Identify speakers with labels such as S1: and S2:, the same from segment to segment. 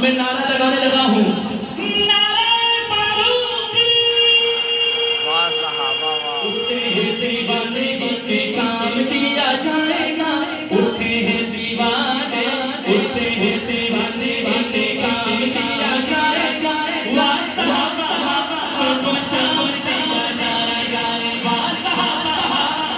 S1: मैं नारा लगाने लगा हूँ,
S2: वाह साहबा वाह।
S1: उठते हैं दीवाने के काम किया जाएगा, उठते हैं दीवाने, उठते हैं दीवाने के काम किया जाएगा। वाह साहबा सुबह शाम किया जाएगा, वाह साहबा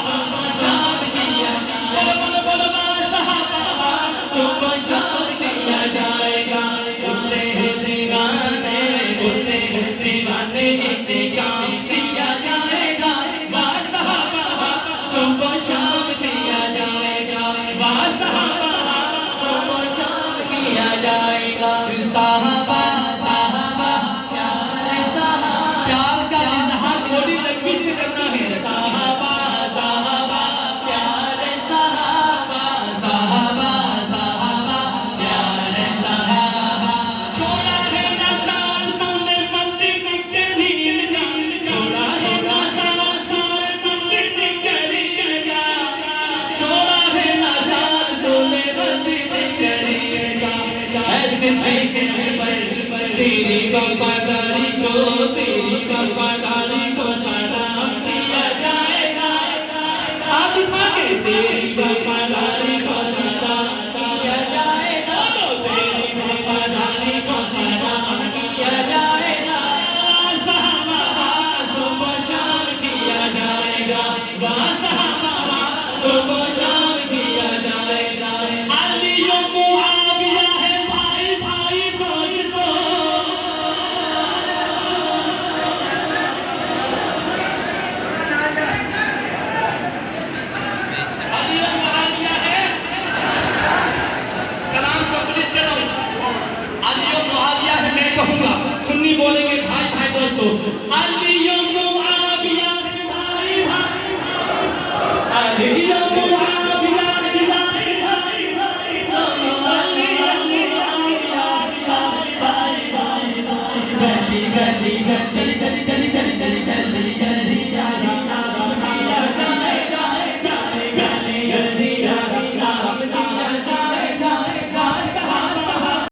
S1: सुबह शाम किया जाएगा। बोलो बोलो वाह साहबा सुबह शाम किया जाएगा। उठते हैं दीवाने, उठते हैं दीवाने के काम किया जाएगा, वाह साहबा सुबह शाम किया जाएगा, वाह साहबा सुबह शाम किया जाएगा। साहबा साहबा प्यार साहबा, प्यार का इजहार बॉडी लैंग्वेज से करना है। साहबा साहबा प्यार साहबा, साहबा साहबा प्यार साहबा। छोड़ा है ना साथ तूने मंदिर तेरी का, छोड़ा है ना साथ तूने मंदिर तेरी का, छोड़ा है ना साथ तूने मंदिर तेरी का। ऐसे देखे तेरी वफादारी को, तेरी वफादारी को सलाम किया जाएगा। हाथ उठा के तेरे